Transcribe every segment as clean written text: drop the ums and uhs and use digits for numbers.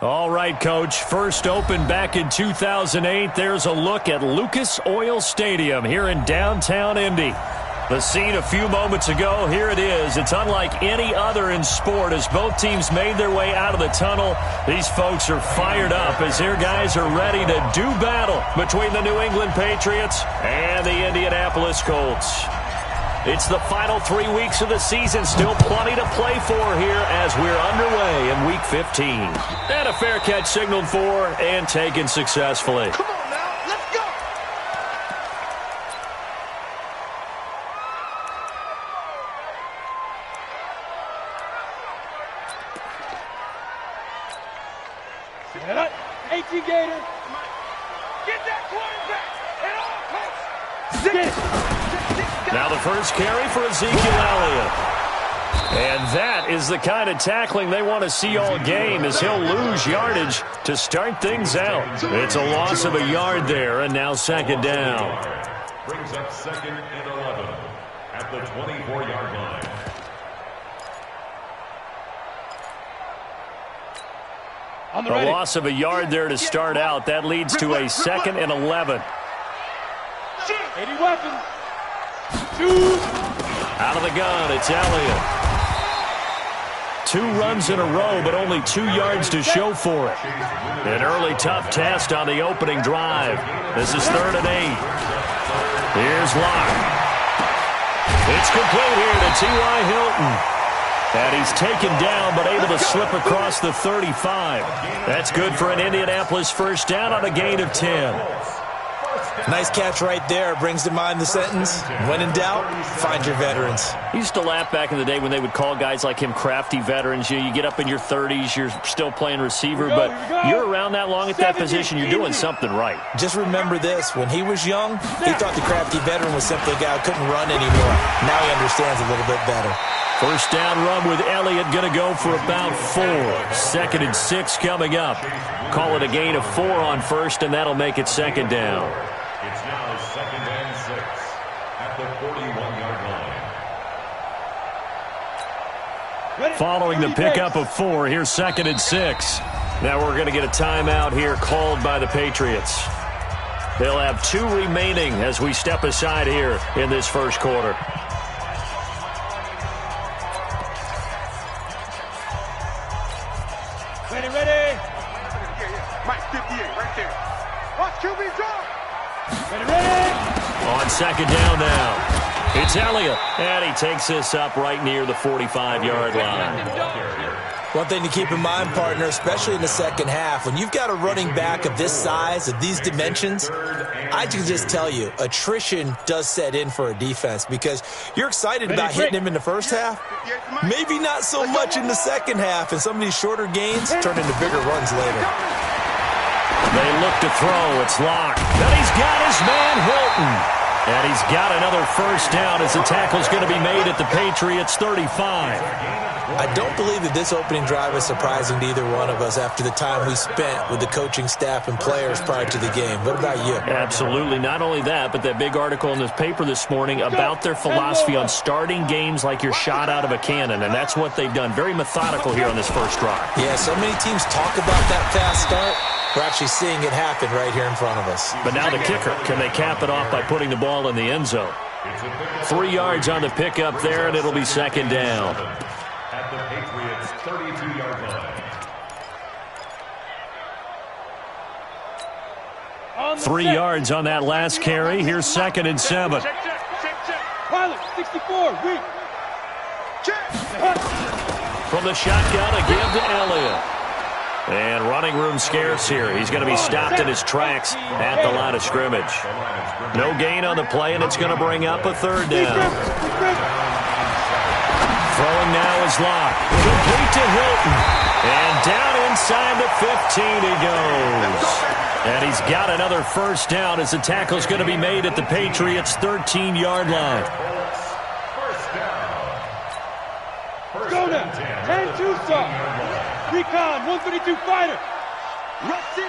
All right, Coach. First opened back in 2008. There's a look at Lucas Oil Stadium here in downtown Indy. The scene a few moments ago, here it is. It's unlike any other in sport as both teams made their way out of the tunnel. These folks are fired up as their guys are ready to do battle between the New England Patriots and the Indianapolis Colts. It's the final 3 weeks of the season. Still plenty to play for here as we're underway in Week 15. And a fair catch signaled for and taken successfully. Come on now, let's go! AT Gator. Get that quarterback at all costs. Now the first carry for Ezekiel Elliott. And that is the kind of tackling they want to see all game as he'll lose yardage to start things out. It's a loss of a yard there, and now second down. Brings up 2nd and 11 at the 24-yard line. A loss of a yard there to start out. That leads to a 2nd and 11. 80 weapons. Out of the gun, it's Elliott. 2 runs in a row, but only 2 yards to show for it. An early tough test on the opening drive. This is 3rd and 8. Here's Locke. It's complete here to T.Y. Hilton. And he's taken down, but able to slip across the 35. That's good for an Indianapolis first down on a gain of 10. Nice catch right there. Brings to mind the sentence, when in doubt, find your veterans. I used to laugh back in the day when they would call guys like him crafty veterans. You get up in your 30s, you're still playing receiver, but you're around that long at that position, you're doing something right. Just remember this. When he was young, he thought the crafty veteran was simply a guy who couldn't run anymore. Now he understands a little bit better. First down run with Elliott going to go for about 4. 2nd and 6 coming up. Call it a gain of 4 on first, and that'll make it second down. It's now 2nd and 6 at the 41-yard line. Following the pickup of 4, here's 2nd and 6. Now we're going to get a timeout here called by the Patriots. They'll have 2 remaining as we step aside here in this first quarter. Ready. Mike 58 right there. Watch QB drop. Ready. On second down now. It's Elliott, and he takes this up right near the 45-yard line. One thing to keep in mind, partner, especially in the second half, when you've got a running back of this size, of these dimensions, I can just tell you, attrition does set in for a defense because you're excited about hitting him in the first half. Maybe not so much in the second half, and some of these shorter gains turn into bigger runs later. They look to throw. It's Locke. And he's got his man Hilton. And he's got another first down as the tackle's going to be made at the Patriots' 35. I don't believe that this opening drive is surprising to either one of us after the time we spent with the coaching staff and players prior to the game. What about you? Absolutely. Not only that, but that big article in the paper this morning about their philosophy on starting games like you're shot out of a cannon, and that's what they've done. Very methodical here on this first drive. Yeah, so many teams talk about that fast start. We're actually seeing it happen right here in front of us. But now the kicker. Can they cap it off by putting the ball in the end zone? 3 yards on the pickup there, and it'll be second down. At the Patriots' 32-yard line. 3 yards on that last carry. Here's 2nd and 7. Pilot, 64, weak. From the shotgun, a give to Elliott. And running room scarce here. He's going to be stopped in his tracks at the line of scrimmage. No gain on the play, and it's going to bring up a 3rd down. Throwing now is Locke. Complete to Hilton. And down inside the 15 he goes. And he's got another first down as the tackle's going to be made at the Patriots' 13-yard line. Go now. 10 Tucson. Recon, 132 fighter. Rush in.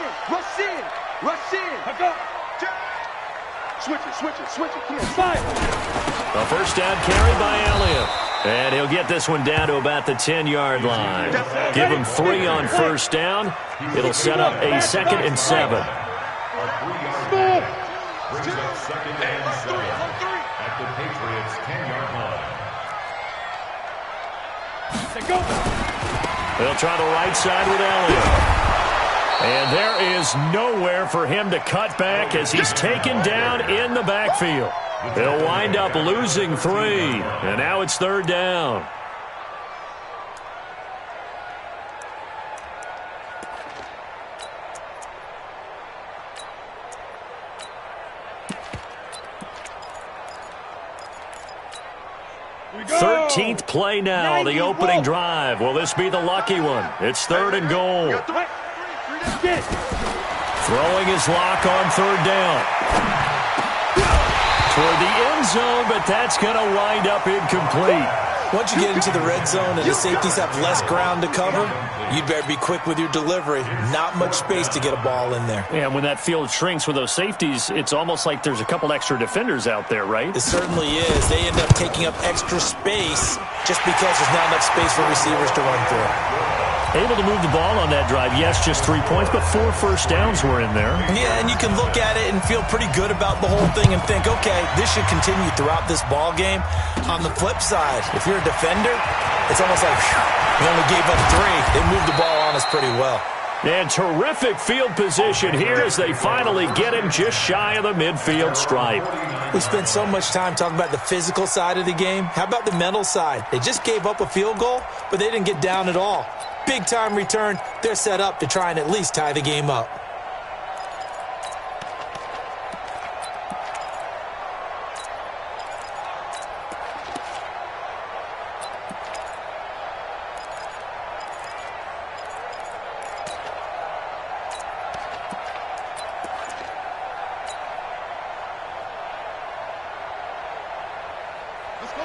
Switch it. Come on. Fire. A first down carry by Elliott. And he'll get this one down to about the 10-yard line. Give him 3 on first down. It'll set up a 2nd and 7. Brings up 2nd and 7 at the Patriots' 10-yard line. They'll try the right side with Elliott. And there is nowhere for him to cut back as he's taken down in the backfield. They'll wind up losing 3, and now it's 3rd down. We go. 13th play now, the opening drive. Will this be the lucky one? It's 3rd and goal. Throwing his lock on 3rd down. Toward the end zone, but that's going to wind up incomplete. Once you get into the red zone and the safeties have less ground to cover, you'd better be quick with your delivery. Not much space to get a ball in there. Yeah, when that field shrinks with those safeties, it's almost like there's a couple extra defenders out there, right? It certainly is. They end up taking up extra space just because there's not enough space for receivers to run through. Able to move the ball on that drive. Yes, just 3 points, but 4 first downs were in there. Yeah, and you can look at it and feel pretty good about the whole thing and think, okay, this should continue throughout this ball game. On the flip side, if you're a defender, it's almost like, whew, we only gave up 3. They moved the ball on us pretty well. And terrific field position here as they finally get him just shy of the midfield stripe. We spent so much time talking about the physical side of the game. How about the mental side? They just gave up a field goal, but they didn't get down at all. Big-time return. They're set up to try and at least tie the game up.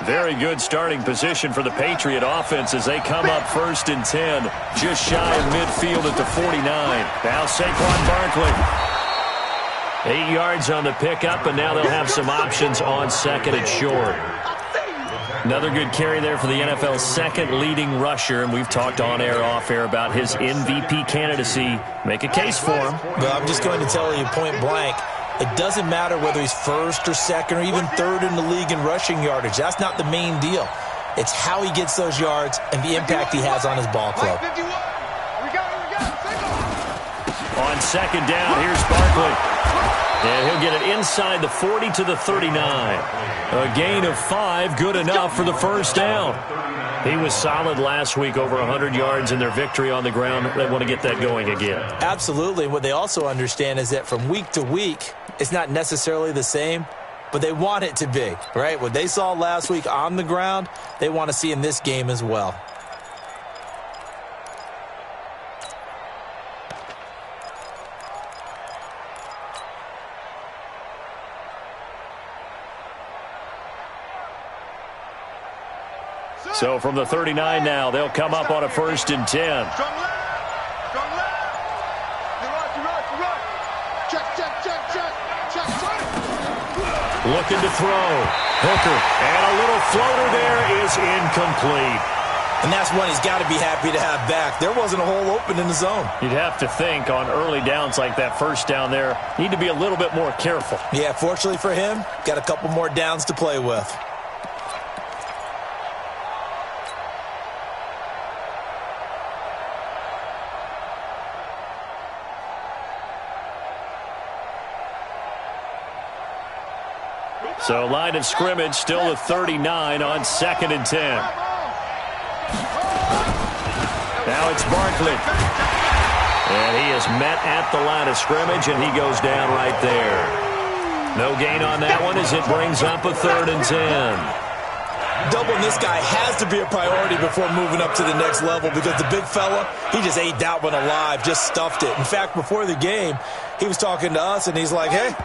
Very good starting position for the Patriot offense as they come up 1st and 10, just shy of midfield at the 49. Now Saquon Barkley. 8 yards on the pickup, and now they'll have some options on 2nd and short. Another good carry there for the NFL's 2nd leading rusher, and we've talked on air, off air about his MVP candidacy. Make a case for him. Well, I'm just going to tell you point blank, it doesn't matter whether he's 1st or 2nd or even 3rd in the league in rushing yardage. That's not the main deal. It's how he gets those yards and the impact he has on his ball club. On 2nd down, here's Barkley. And he'll get it inside the 40 to the 39. A gain of 5, good enough for the 1st down. He was solid last week, over 100 yards in their victory on the ground. They want to get that going again. Absolutely. What they also understand is that from week to week, it's not necessarily the same, but they want it to be, right? What they saw last week on the ground, they want to see in this game as well. So from the 39 now, they'll come up on a 1st and 10. Looking to throw. Hooker. And a little floater there is incomplete. And that's one he's got to be happy to have back. There wasn't a hole open in the zone. You'd have to think on early downs like that 1st down there, need to be a little bit more careful. Yeah, fortunately for him, got a couple more downs to play with. So line of scrimmage still at 39 on 2nd and 10. Now it's Barkley. And he is met at the line of scrimmage, and he goes down right there. No gain on that one as it brings up a 3rd and 10. Doubling this guy has to be a priority before moving up to the next level because the big fella, he just ate that one alive, just stuffed it. In fact, before the game, he was talking to us, and he's like, hey,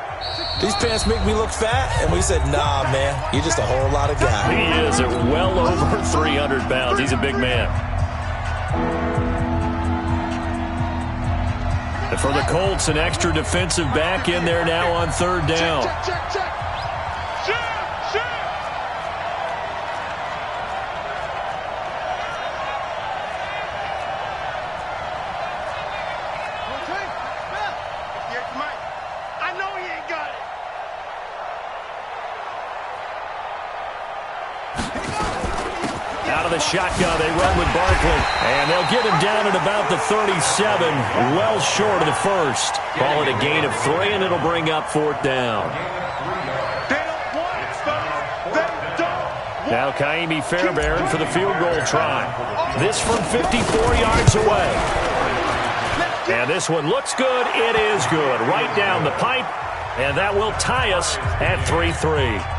these pants make me look fat. And we said, nah, man, you're just a whole lot of guy. He is at well over 300 pounds. He's a big man. And for the Colts, an extra defensive back in there now on 3rd down. Out of the shotgun, they run with Barkley. And they'll get him down at about the 37, well short of the first. Call it a gain of 3, and it'll bring up 4th down. Now Kaimi Fairbairn for the field goal try. This from 54 yards away. And this one looks good. It is good. Right down the pipe. And that will tie us at 3-3.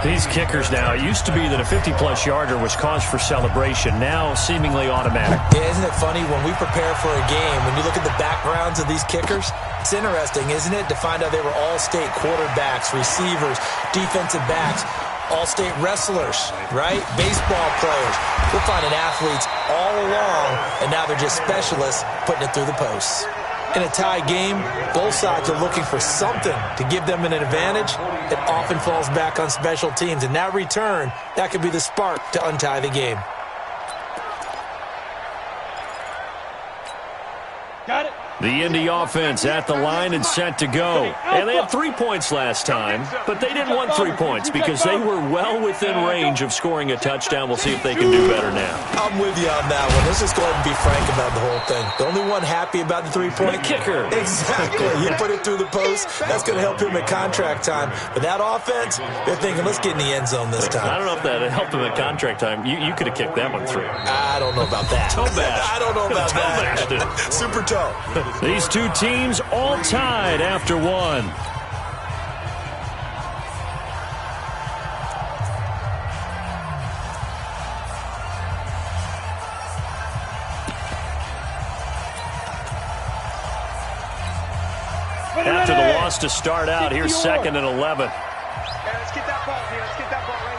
These kickers now, it used to be that a 50-plus yarder was cause for celebration. Now seemingly automatic. Yeah, isn't it funny when we prepare for a game, when you look at the backgrounds of these kickers, it's interesting, isn't it, to find out they were all-state quarterbacks, receivers, defensive backs, all-state wrestlers, right? Baseball players. We're finding athletes all along, and now they're just specialists putting it through the posts. In a tie game, both sides are looking for something to give them an advantage. It often falls back on special teams, and that return, that could be the spark to untie the game. Got it. The Indy offense at the line and set to go. And they had 3 points last time, but they didn't want 3 points because they were well within range of scoring a touchdown. We'll see if they can do better now. I'm with you on that one. Let's just go ahead and be frank about the whole thing. The only one happy about the 3-point? The kicker. Exactly. You put it through the post. That's going to help him at contract time. But that offense, they're thinking, let's get in the end zone this time. I don't know if that helped him at contract time. You could have kicked that one through. I don't know about that. Toe bash. I don't know about Toe that. bashed it. Super toe. These two teams all tied after one. After the loss to start out, here's 2nd and 11. Let's get that ball here. Let's get that ball right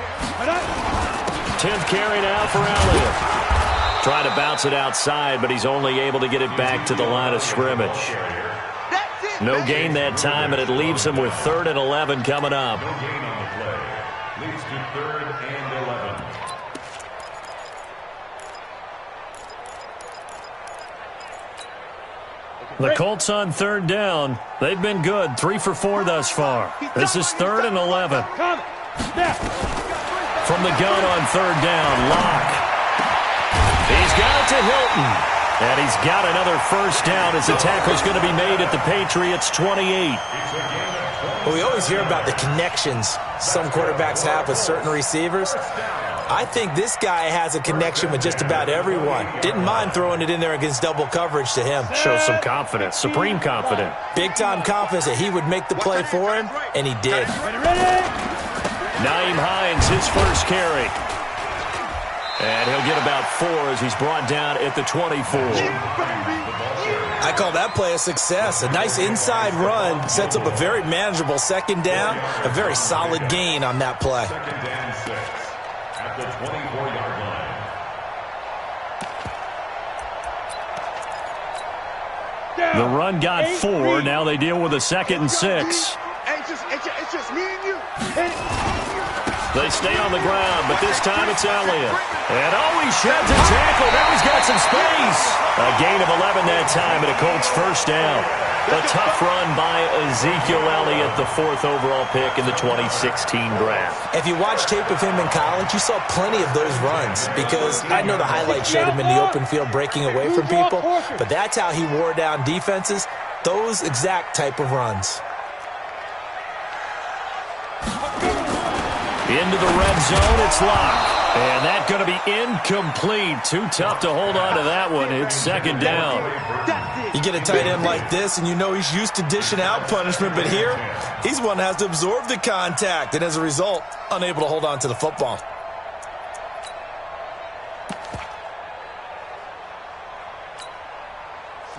here. 10th carry now for Elliott. Trying to bounce it outside, but he's only able to get it back to the line of scrimmage. No gain that time, and it leaves him with 3rd and 11 coming up. No gain on the play. Leads to 3rd and 11. The Colts on 3rd down. They've been good, 3 for 4 thus far. This is 3rd and 11. From the gun on 3rd down, Locke. He's got it to Hilton. And he's got another first down as the tackle's going to be made at the Patriots' 28. Well, we always hear about the connections some quarterbacks have with certain receivers. I think this guy has a connection with just about everyone. Didn't mind throwing it in there against double coverage to him. Shows some confidence, supreme confidence. Big-time confidence that he would make the play for him, and he did. Nyheim Hines, his first carry. And he'll get about 4 as he's brought down at the 24. I call that play a success. A nice inside run sets up a very manageable 2nd down. A very solid gain on that play. 2nd and 6 at the 24-yard line. The run got 4. Now they deal with a 2nd and 6. It's just me and you. They stay on the ground, but this time it's Elliott. And he sheds a tackle. Now he's got some space. A gain of 11 that time, and a Colts first down. A tough run by Ezekiel Elliott, the 4th overall pick in the 2016 draft. If you watch tape of him in college, you saw plenty of those runs because I know the highlights showed him in the open field breaking away from people, but that's how he wore down defenses, those exact type of runs. Into the red zone, it's Locke. And that's going to be incomplete. Too tough to hold on to that one. It's 2nd down. You get a tight end like this, and you know he's used to dishing out punishment, but here, he's one that has to absorb the contact, and as a result, unable to hold on to the football.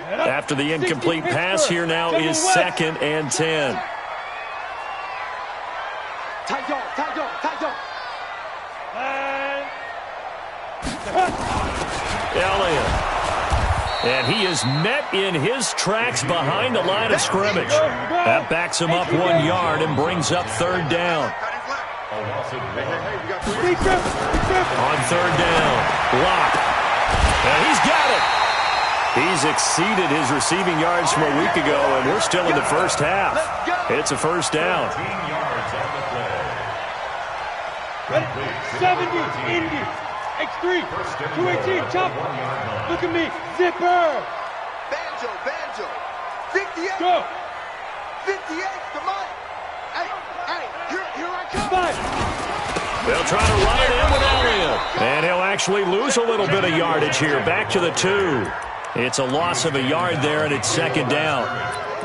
After the incomplete pass, here now is 2nd and 10. Tight dog. Elliott. And he is met in his tracks behind the line of scrimmage. That backs him up 1 yard and brings up 3rd down. On 3rd down, Locke. And he's got it. He's exceeded his receiving yards from a week ago, and we're still in the first half. It's a first down. 13 yards on the play. 70, Indy. X3, 218, chop. Look at me, zipper. Banjo, banjo. 58. Go. 58, come on. Hey, here I come. Five. They'll try to run it in with Elliott. And he'll actually lose a little bit of yardage here. Back to the 2. It's a loss of a yard there, and it's second down.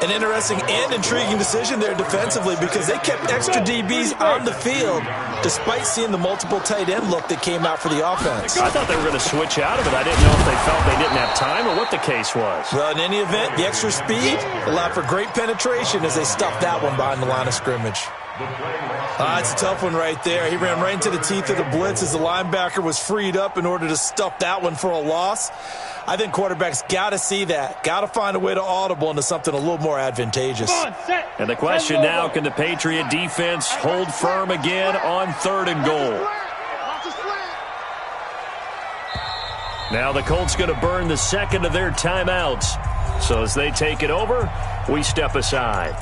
An interesting and intriguing decision there defensively because they kept extra DBs on the field despite seeing the multiple tight end look that came out for the offense. I thought they were going to switch out of it. I didn't know if they felt they didn't have time or what the case was. Well, in any event, the extra speed allowed for great penetration as they stuffed that one behind the line of scrimmage. It's a tough one right there. He ran right into the teeth of the blitz as the linebacker was freed up in order to stuff that one for a loss. I think quarterbacks got to see that. Got to find a way to audible into something a little more advantageous. And the question now, can the Patriot defense hold firm again on 3rd and goal? Now the Colts going to burn the second of their timeouts. So as they take it over, we step aside.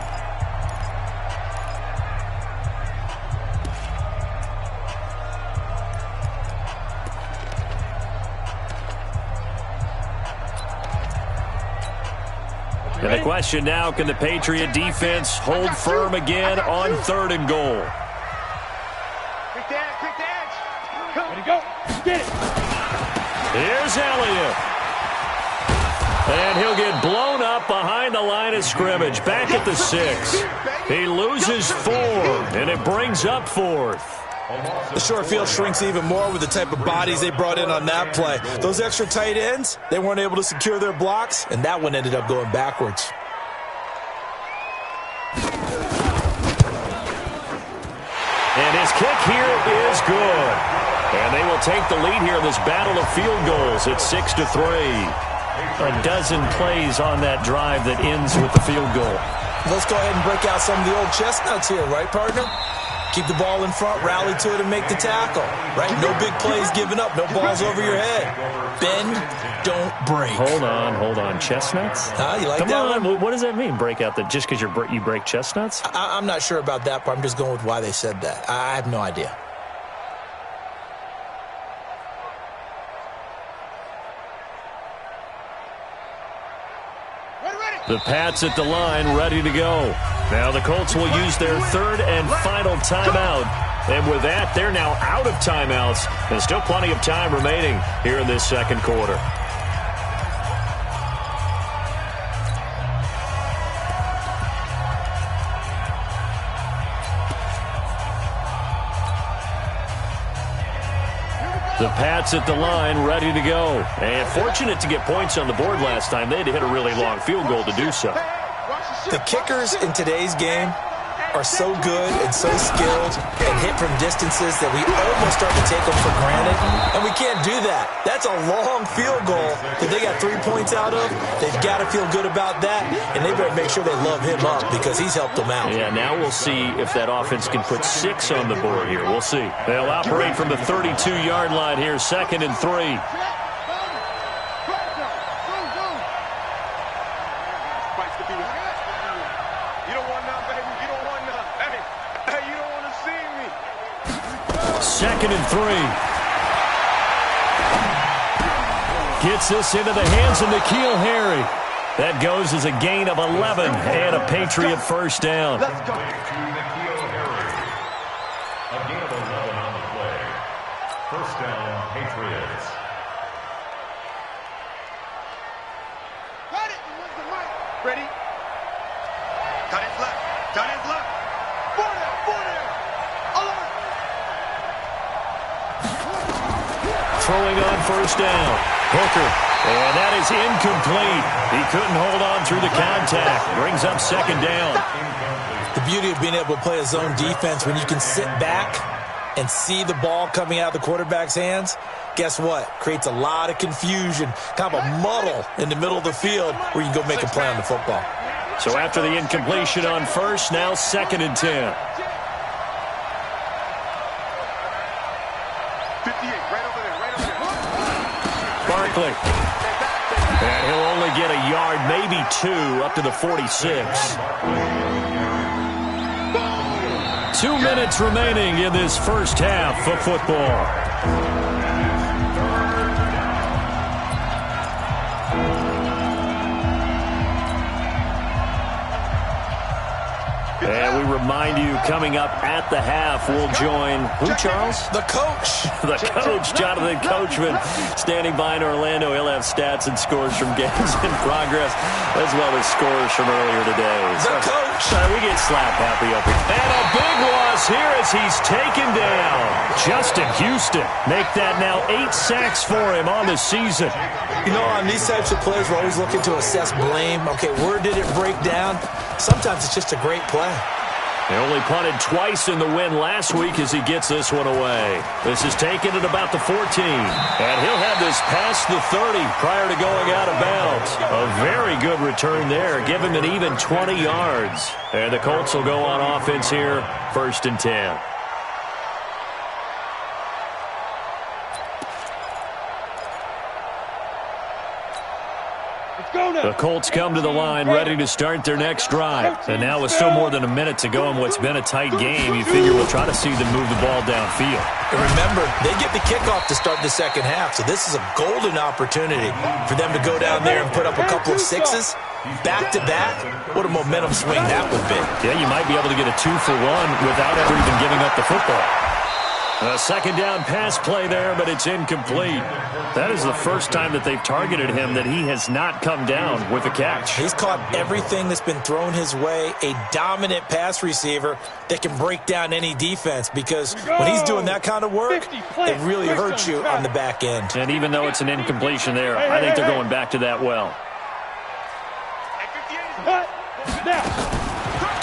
And the question now, can the Patriot defense hold firm again on 3rd and goal? Quick the edge. Come. Ready, go. Get it. Here's Elliott. And he'll get blown up behind the line of scrimmage. Back at the 6. He loses 4, and it brings up 4th. The short field shrinks even more with the type of bodies they brought in on that play. Those extra tight ends, they weren't able to secure their blocks, and that one ended up going backwards. And his kick here is good. And they will take the lead here in this battle of field goals. It's 6-3. A dozen plays on that drive that ends with the field goal. Let's go ahead and break out some of the old chestnuts here, right, partner? Keep the ball in front, rally to it, and make the tackle, right? No big plays given up, no balls over your head. Bend, don't break. Hold on. Chestnuts? You like Come that on. one? What does that mean, break out? Just because you break chestnuts? I'm not sure about that part. I'm just going with why they said that. I have no idea. The Pats at the line, ready to go. Now the Colts will use their 3rd and final timeout. And with that, they're now out of timeouts. There's still plenty of time remaining here in this second quarter. The Pats at the line, ready to go. And fortunate to get points on the board last time. They had to hit a really long field goal to do so. The kickers in today's game are so good and so skilled and hit from distances that we almost start to take them for granted. And we can't do that. That's a long field goal that they got 3 points out of. They've got to feel good about that, and they better make sure they love him up because he's helped them out. Yeah, now we'll see if that offense can put 6 on the board here. We'll see. They'll operate from the 32-yard line here, 2nd and 3. Second and 3. Gets this into the hands of N'Keal Harry. That goes as a gain of 11 and a Patriot first down. A gain of 11 on the play. First down, Patriots. Ready? Cut his left. Throwing on first down. Hooker. And that is incomplete. He couldn't hold on through the contact. Brings up 2nd down. The beauty of being able to play a zone defense when you can sit back and see the ball coming out of the quarterback's hands, guess what? Creates a lot of confusion, kind of a muddle in the middle of the field where you can go make a play on the football. So after the incompletion on first, now 2nd and 10. 58, right over there. Barkley. And he'll only get a yard, maybe 2, up to the 46. 2 minutes remaining in this first half of football. And we remind you, coming up at the half, we'll join who, Charles? The coach. The coach, Jonathan Coachman, standing by in Orlando. He'll have stats and scores from games in progress, as well as scores from earlier today. The coach. We get slap happy up here. And a big loss here as he's taken down. Justin Houston, make that now 8 sacks for him on the season. You know, on these types of plays, we're always looking to assess blame. Okay, where did it break down? Sometimes it's just a great play. They only punted twice in the win last week as he gets this one away. This is taken at about the 14. And he'll have this past the 30 prior to going out of bounds. A very good return there. Give him an even 20 yards. And the Colts will go on offense here, 1st and 10. The Colts come to the line ready to start their next drive. And now with still more than a minute to go in what's been a tight game, you figure we'll try to see them move the ball downfield. And remember, they get the kickoff to start the second half, so this is a golden opportunity for them to go down there and put up a couple of sixes back-to-back. What a momentum swing that would be. Yeah, you might be able to get a 2-for-1 without ever even giving up the football. A second down pass play there, but it's incomplete. That is the first time that they've targeted him that he has not come down with a catch. He's caught everything that's been thrown his way, a dominant pass receiver that can break down any defense, because when he's doing that kind of work, it really hurts you on the back end. And even though it's an incompletion there, I think they're going back to that well.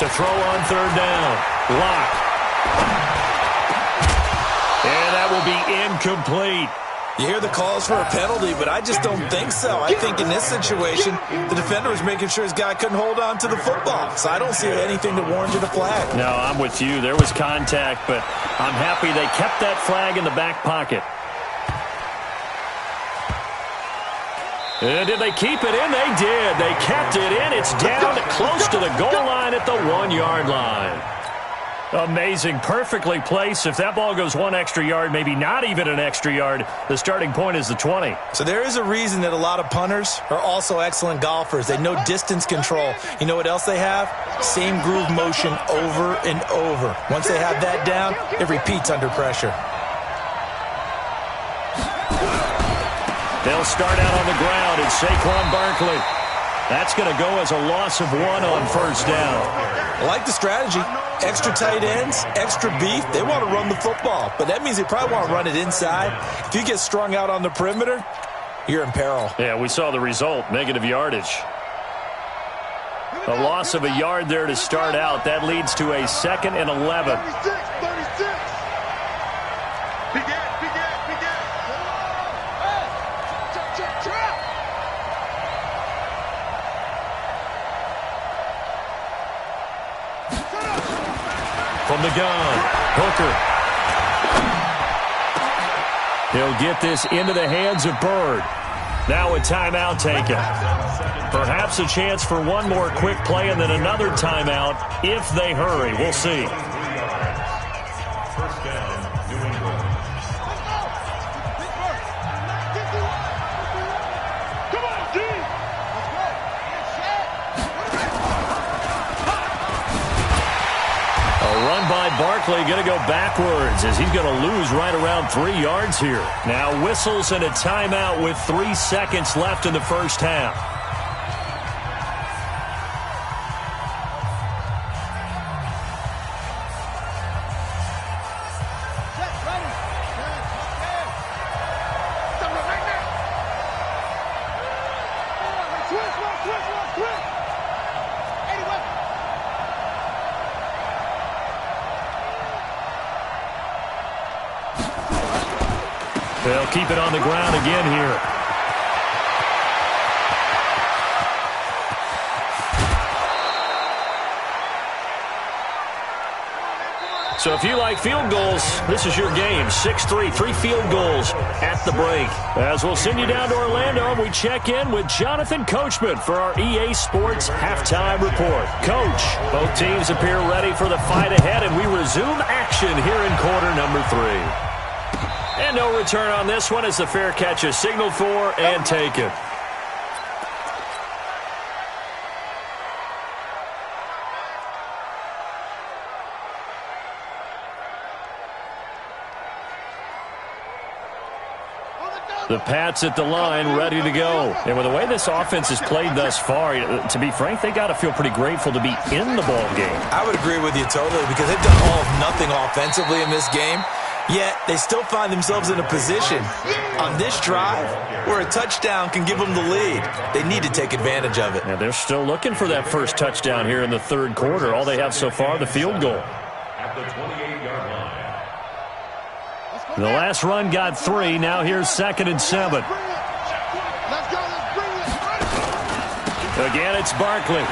To throw on 3rd down. Lock. And that will be incomplete. You hear the calls for a penalty, but I just don't think so. I think in this situation, the defender was making sure his guy couldn't hold on to the football. So I don't see anything to warrant a flag. No, I'm with you. There was contact, but I'm happy they kept that flag in the back pocket. And did they keep it in? They did. They kept it in. It's down close to the goal line at the 1-yard line. Amazing. Perfectly placed. If that ball goes 1 extra yard, maybe not even an extra yard, the starting point is the 20. So there is a reason that a lot of punters are also excellent golfers. They know distance control. You know what else they have? Same groove motion over and over. Once they have that down, it repeats under pressure. They'll start out on the ground, and Saquon Barkley. That's going to go as a loss of 1 on 1st down. I like the strategy. Extra tight ends, extra beef. They want to run the football, but that means they probably want to run it inside. If you get strung out on the perimeter, you're in peril. Yeah, we saw the result, negative yardage. A loss of a yard there to start out. That leads to a 2nd and 11. 36. Begin. Trap. From the gun, Hooker. He'll get this into the hands of Bird. Now a timeout taken. Perhaps a chance for one more quick play and then another timeout if they hurry. We'll see. First down, New England. Come on, D. A run by Barkley going to go backwards as he's going to lose right around 3 yards here. Now whistles and a timeout with 3 seconds left in the first half. They'll keep it on the ground again here. So if you like field goals, this is your game. 6-3, 3 field goals at the break. As we'll send you down to Orlando, and we check in with Jonathan Coachman for our EA Sports Halftime Report. Coach, both teams appear ready for the fight ahead, and we resume action here in quarter number 3. And no return on this one as the fair catch is signaled for and taken. The Pats at the line, ready to go. And with the way this offense has played thus far, to be frank, they got to feel pretty grateful to be in the ball game. I would agree with you totally because they've done all of nothing offensively in this game, yet they still find themselves in a position on this drive where a touchdown can give them the lead. They need to take advantage of it. And they're still looking for that first touchdown here in the third quarter. All they have so far, the field goal. At the 28-yard line. The last run got 3. Now here's 2nd and 7. Again, it's Barkley.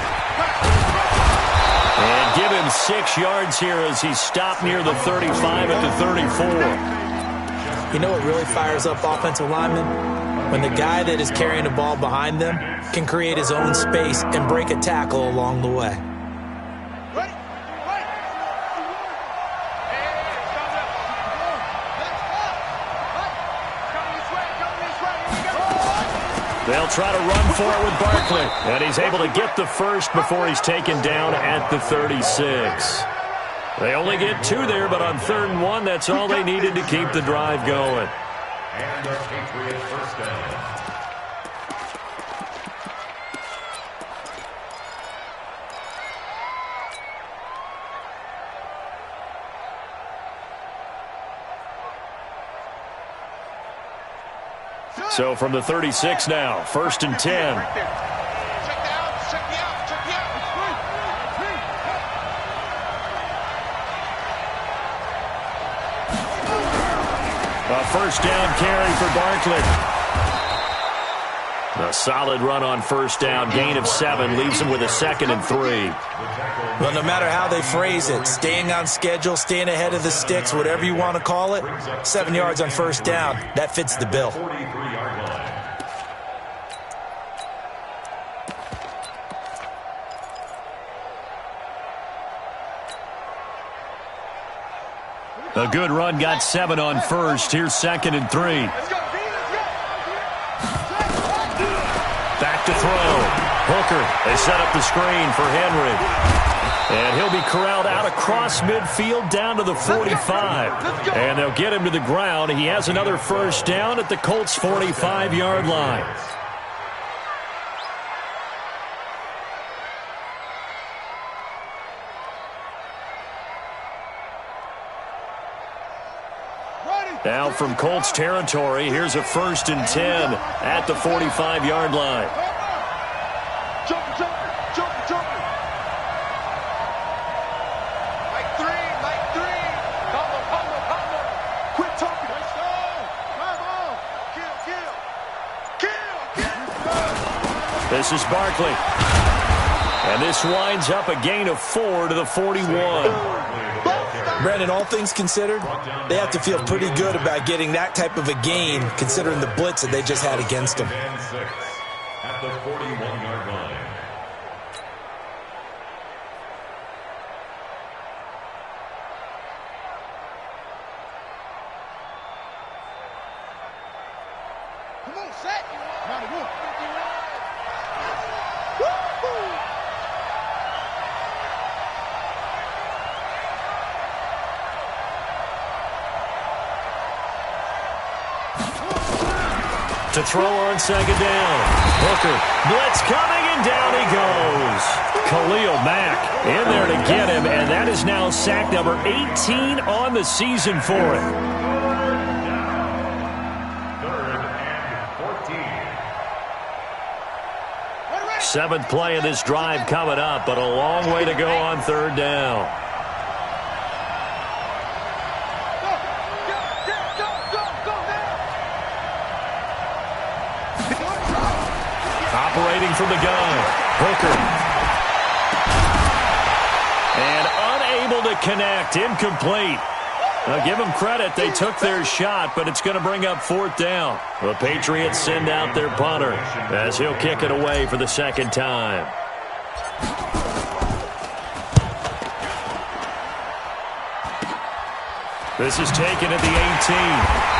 And give him 6 yards here as he's stopped near the 35 at the 34. You know what really fires up offensive linemen? When the guy that is carrying the ball behind them can create his own space and break a tackle along the way. They'll try to run for it with Barkley. And he's able to get the first before he's taken down at the 36. They only get 2 there, but on 3rd and 1, that's all they needed to keep the drive going. And the Patriots first down. So from the 36 now, 1st and 10. A first down carry for Barkley. A solid run on first down, gain of 7, leaves him with a 2nd and 3. Well, no matter how they phrase it, staying on schedule, staying ahead of the sticks, whatever you want to call it, 7 yards on first down, that fits the bill. 43-yard line. A good run got 7 on first. Here's 2nd and 3. Back to throw. Hooker. They set up the screen for Henry. And he'll be corralled out across midfield down to the 45. And they'll get him to the ground. He has another first down at the Colts' 45-yard line. Now from Colts territory, here's a 1st and 10 at the 45-yard line. Jump. Like three. Combo. Quit talking. Let's go. Come on. Kill. This is Barkley. And this winds up a gain of 4 to the 41. Brandon, all things considered, they have to feel pretty good about getting that type of a gain considering the blitz that they just had against them. At the 41-yard line. Come on, set. To throw on 2nd down. Hooker, blitz coming, and down he goes. Khalil Mack in there to get him, and that is now sack number 18 on the season for him. 3rd and 14. 7th play of this drive coming up, but a long way to go on 3rd down. Operating from the gun, Hooker. And unable to connect, incomplete. Now give them credit, they took their shot, but it's going to bring up 4th down. The Patriots send out their punter as he'll kick it away for the 2nd time. This is taken at the 18.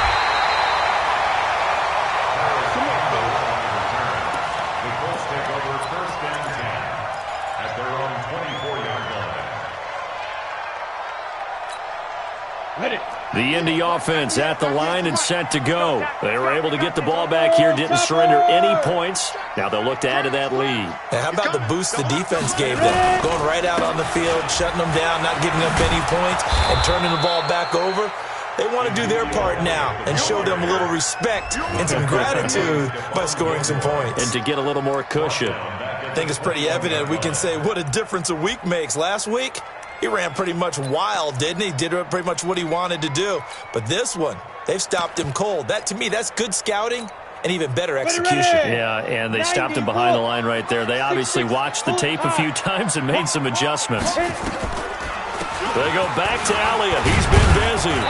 The Indy offense at the line and set to go. They were able to get the ball back here, didn't surrender any points. Now they'll look to add to that lead. And how about the boost the defense gave them? Going right out on the field, shutting them down, not giving up any points, and turning the ball back over. They want to do their part now and show them a little respect and some gratitude by scoring some points. And to get a little more cushion. I think it's pretty evident. We can say what a difference a week makes. Last week, he ran pretty much wild, didn't he? Did pretty much what he wanted to do. But this one, they've stopped him cold. That, to me, that's good scouting and even better execution. Yeah, and they stopped him behind the line right there. They obviously watched the tape a few times and made some adjustments. They go back to Elliott. He's been busy.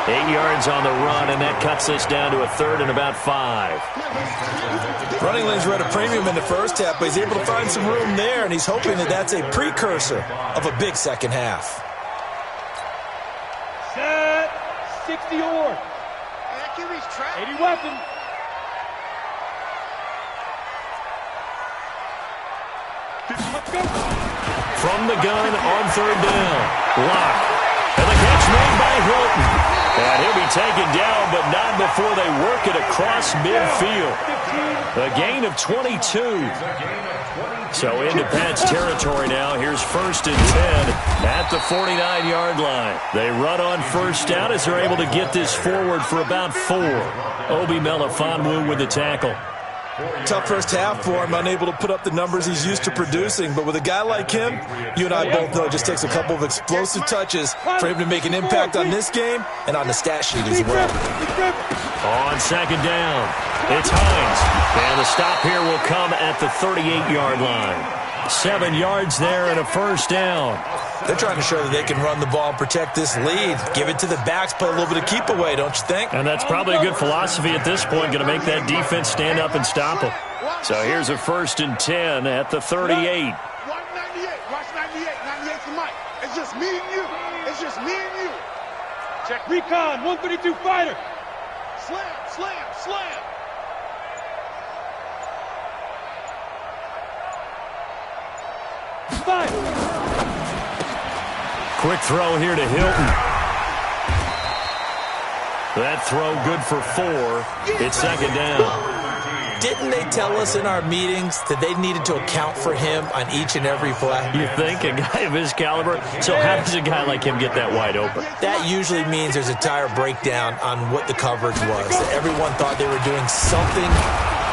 8 yards on the run, and that cuts this down to a third and about 5. Running lanes were at a premium in the first half, but he's able to find some room there, and he's hoping that that's a precursor of a big second half. Set. 60 or. 80 weapon. Let's go. From the gun on third down. Lock. And the catch made by Hilton. And he'll be taken down, but not before they work it across midfield. A gain of 22. So into Pat's territory now. Here's 1st and 10 at the 49-yard line. They run on first down as they're able to get this forward for about 4. Obi Melifonwu with the tackle. Tough first half for him, unable to put up the numbers he's used to producing. But with a guy like him, you and I both know it just takes a couple of explosive touches for him to make an impact on this game and on the stat sheet as well. On second down, it's Hines. And the stop here will come at the 38-yard line. 7 yards there and a first down. They're trying to show that they can run the ball and protect this lead. Give it to the backs, play a little bit of keep away, don't you think? And that's probably a good philosophy at this point, going to make that defense stand up and stop them. So here's a 1st and 10 at the 38. 198. Watch 98. 98's the mic. It's just me and you. It's just me and you. Check recon. 132 fighter. Slam, slam, slam. Five. Quick throw here to Hilton. That throw good for 4. It's second down. Didn't they tell us in our meetings that they needed to account for him on each and every play? You think? A guy of his caliber? So how does a guy like him get that wide open? That usually means there's a tire breakdown on what the coverage was. That everyone thought they were doing something,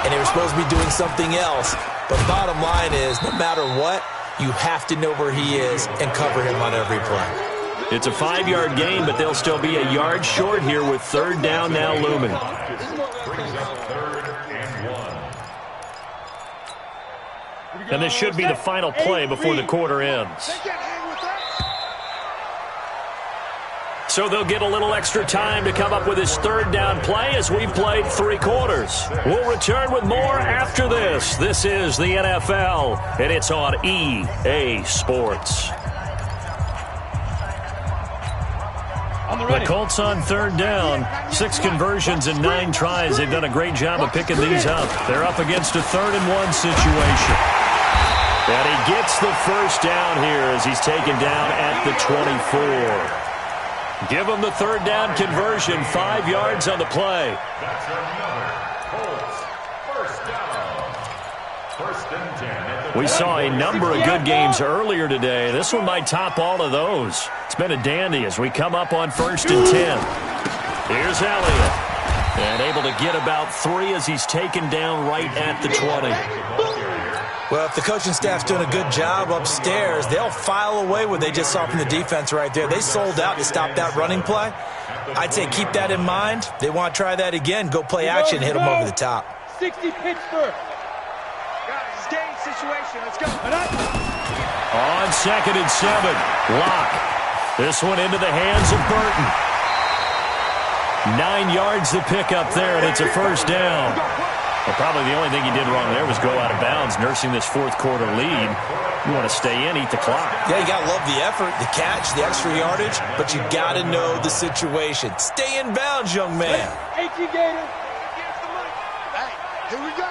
and they were supposed to be doing something else. But bottom line is, no matter what, you have to know where he is and cover him on every play. It's a 5-yard gain, but they'll still be a yard short here with third down now looming. And this should be the final play before the quarter ends. So they'll get a little extra time to come up with his third down play as we've played 3 quarters. We'll return with more after this. This is the NFL, and it's on EA Sports. The Colts on third down. 6 conversions and 9 tries. They've done a great job of picking these up. They're up against a 3rd-and-1 situation. And he gets the first down here as he's taken down at the 24. Give him the third down conversion. 5 yards on the play. That's another Colts first down. 1st and 10 at the We saw a number of good games earlier today. This one might top all of those. It's been a dandy as we come up on 1st and 10. Here's Elliott. And able to get about 3 as he's taken down right at the 20. Well, if the coaching staff's doing a good job upstairs, they'll file away what they just saw from the defense right there. They sold out to stop that running play. I'd say keep that in mind. They want to try that again. Go play action, hit them over the top. 60 Pittsburgh. Guys, it's game situation. Let's go. On 2nd and 7, Lock. This one into the hands of Burton. 9 yards to pick up there, and it's a first down. Well, probably the only thing he did wrong there was go out of bounds, nursing this 4th quarter lead. You want to stay in, eat the clock. Yeah, you got to love the effort, the catch, the extra yardage, but you got to know the situation. Stay in bounds, young man. 18 Gator. Hey, here we go.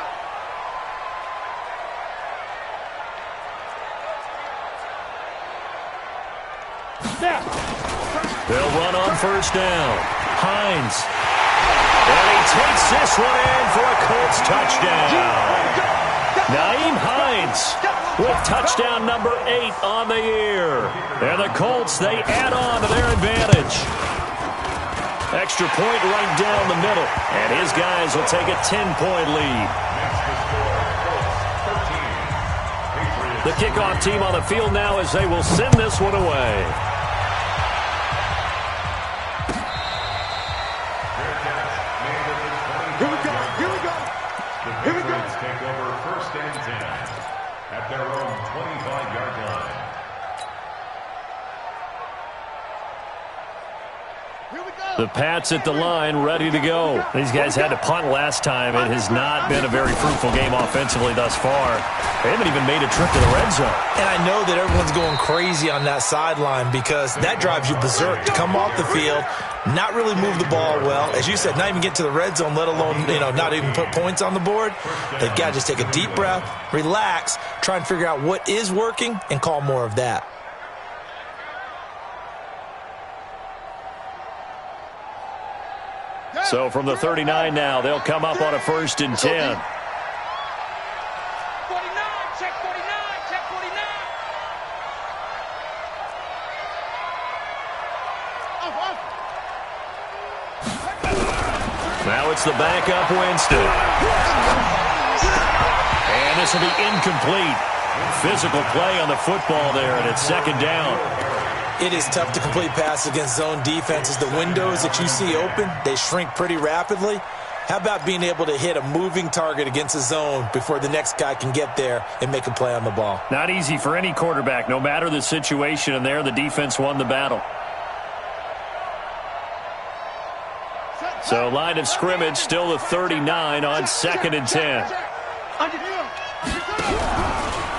Snap. They'll run on first down. Hines. And he takes this one in for a Colts touchdown. Nyheim Hines with touchdown number 8 on the year. And the Colts, they add on to their advantage. Extra point right down the middle. And his guys will take a 10-point lead. The kickoff team on the field now as they will send this one away. Here we go. Here we go. Here we go. Take over first and 10 at their own 25-yard line. The Pats at the line, ready to go. These guys had to punt last time. It has not been a very fruitful game offensively thus far. They haven't even made a trip to the red zone. And I know that everyone's going crazy on that sideline because that drives you berserk to come off the field, not really move the ball well. As you said, not even get to the red zone, let alone, not even put points on the board. They've got to just take a deep breath, relax, try and figure out what is working, and call more of that. So from the 39 now, they'll come up on a 1st and 10. 49, check 49, check 49. Now it's the backup Winston. And this will be incomplete. Physical play on the football there, and it's 2nd down. It is tough to complete passes against zone defenses. The windows that you see open, they shrink pretty rapidly. How about being able to hit a moving target against a zone before the next guy can get there and make a play on the ball? Not easy for any quarterback, no matter the situation, and there the defense won the battle. So line of scrimmage still the 39 on 2nd and 10.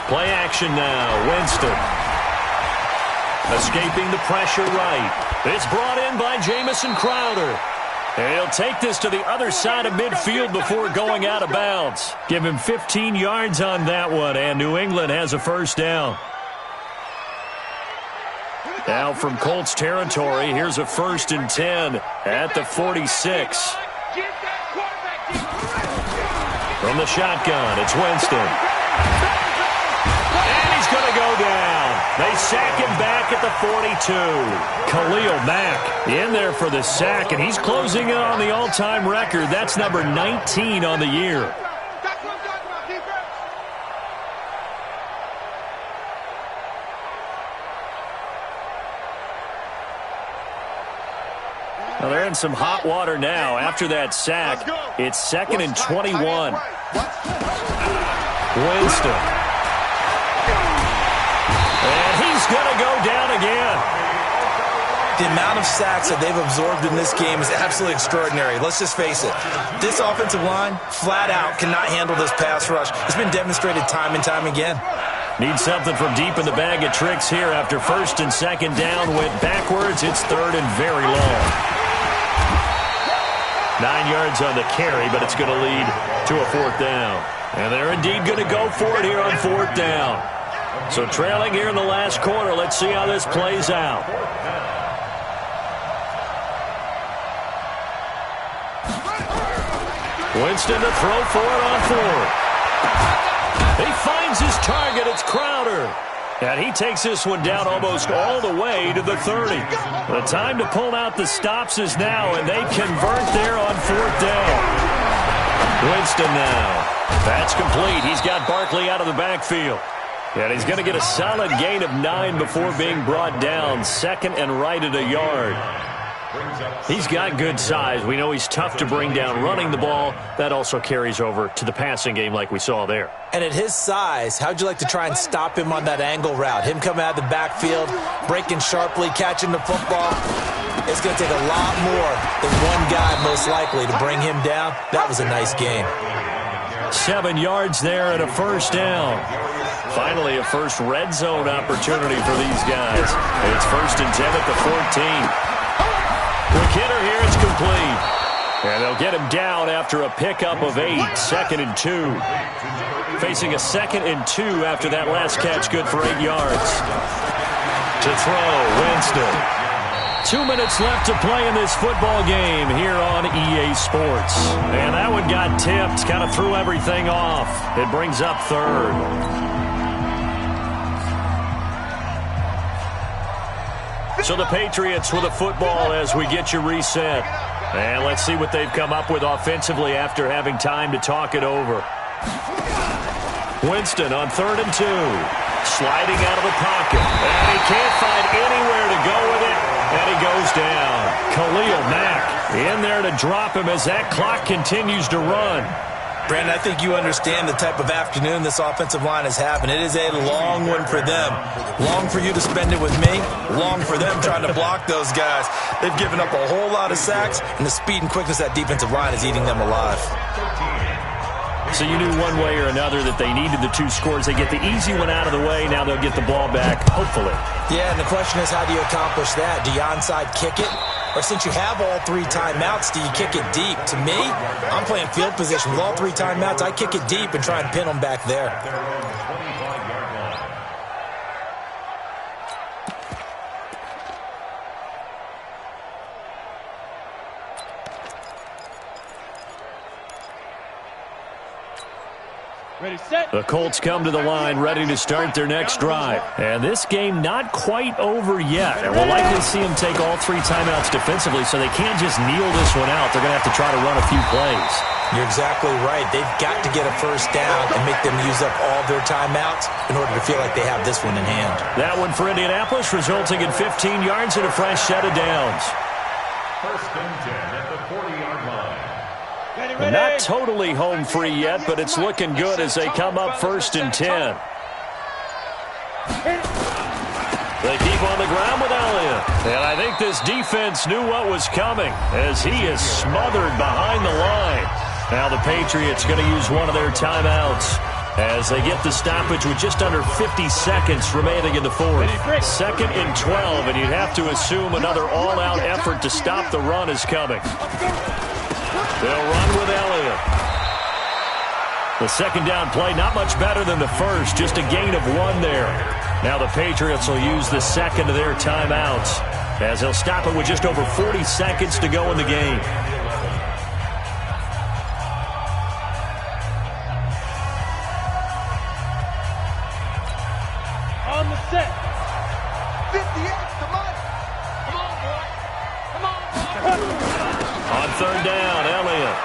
Play action now, Winston. Escaping the pressure right. It's brought in by Jamison Crowder. And he'll take this to the other side of midfield before going out of bounds. Give him 15 yards on that one, and New England has a 1st down. Now from Colts territory, here's a 1st and 10 at the 46. From the shotgun, it's Winston. And he's going to go down. They sack him back at the 42. Khalil Mack in there for the sack, and he's closing in on the all-time record. That's number 19 on the year. Well, they're in some hot water now. After that sack, it's 2nd and 21. Winston. And he's going to go down again. The amount of sacks that they've absorbed in this game is absolutely extraordinary. Let's just face it. This offensive line, flat out, cannot handle this pass rush. It's been demonstrated time and time again. Need something from deep in the bag of tricks here after 1st and 2nd down. Went backwards. It's 3rd and very long. 9 yards on the carry, but it's going to lead to a 4th down. And they're indeed going to go for it here on 4th down. So trailing here in the last quarter. Let's see how this plays out. Winston to throw for it on 4th. He finds his target. It's Crowder. And he takes this one down almost all the way to the 30. The time to pull out the stops is now, and they convert there on 4th down. Winston now. That's complete. He's got Barkley out of the backfield. And he's going to get a solid gain of 9 before being brought down. 2nd and right at a yard. He's got good size. We know he's tough to bring down running the ball. That also carries over to the passing game like we saw there. And at his size, how'd you like to try and stop him on that angle route? Him coming out of the backfield, breaking sharply, catching the football. It's going to take a lot more than one guy most likely to bring him down. That was a nice game. 7 yards there and a 1st down. Finally, a first red zone opportunity for these guys. It's 1st and 10 at the 14. Quick hitter here, it's complete. And they'll get him down after a pickup of 8, 2nd and 2. Facing a 2nd and 2 after that last catch, good for 8 yards. To throw, Winston. 2 minutes left to play in this football game here on EA Sports. And that one got tipped, kind of threw everything off. It brings up third. So the Patriots with a football as we get you reset. And let's see what they've come up with offensively after having time to talk it over. Winston on 3rd and 2. Sliding out of the pocket. And he can't find anywhere to go with it. And he goes down. Khalil Mack in there to drop him as that clock continues to run. Brandon, I think you understand the type of afternoon this offensive line is having. It is a long one for them. Long for you to spend it with me. Long for them trying to block those guys. They've given up a whole lot of sacks, and the speed and quickness of that defensive line is eating them alive. So you knew one way or another that they needed the 2 scores. They get the easy one out of the way. Now they'll get the ball back, hopefully. Yeah, and the question is, how do you accomplish that? Do you onside kick it? Or since you have all 3 timeouts, do you kick it deep? To me, I'm playing field position. With all 3 timeouts, I kick it deep and try and pin them back there. Ready, set. The Colts come to the line ready to start their next drive. And this game not quite over yet. And we'll likely see them take all 3 timeouts defensively, so they can't just kneel this one out. They're going to have to try to run a few plays. You're exactly right. They've got to get a first down and make them use up all their timeouts in order to feel like they have this one in hand. That one for Indianapolis, resulting in 15 yards and a fresh set of downs. 1st and 10 at the 40-yard line. Not totally home free yet, but it's looking good as they come up 1st and 10. They keep on the ground with Elliott. And I think this defense knew what was coming as he is smothered behind the line. Now the Patriots going to use one of their timeouts as they get the stoppage with just under 50 seconds remaining in the fourth. 2nd and 12, and you'd have to assume another all-out effort to stop the run is coming. They'll run with Elliott. The 2nd down play, not much better than the first, just a gain of 1 there. Now the Patriots will use the 2nd of their timeouts as they'll stop it with just over 40 seconds to go in the game. On the set. 58, come on. Come on, boy. Come on, boy. On 3rd down, Elliott.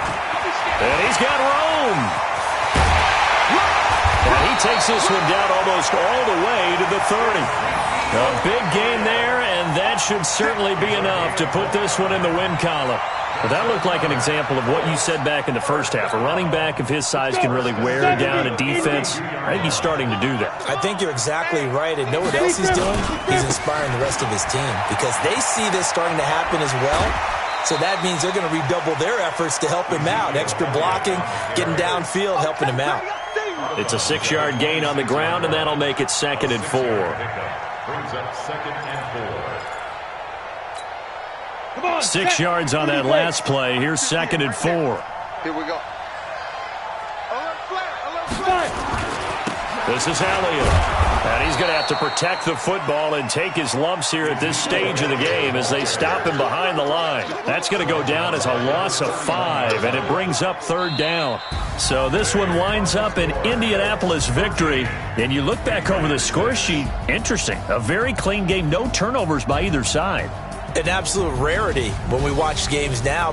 And he's got room. And he takes this one down almost all the way to the 30. A big gain there, and that should certainly be enough to put this one in the win column. But that looked like an example of what you said back in the first half. A running back of his size can really wear down a defense. I think he's starting to do that. I think you're exactly right. And know what else he's doing? He's inspiring the rest of his team because they see this starting to happen as well. So that means they're going to redouble their efforts to help him out. Extra blocking, getting downfield, helping him out. It's a 6-yard gain on the ground, and that'll make it 2nd and 4. Brings up 2nd and 4. 6 yards on that last play. Here's 2nd and 4. Here we go. Alert flat. This is Elliott. And he's going to have to protect the football and take his lumps here at this stage of the game as they stop him behind the line. That's going to go down as a loss of 5, and it brings up 3rd down. So this one winds up an Indianapolis victory. And you look back over the score sheet, interesting. A very clean game, no turnovers by either side. An absolute rarity when we watch games now.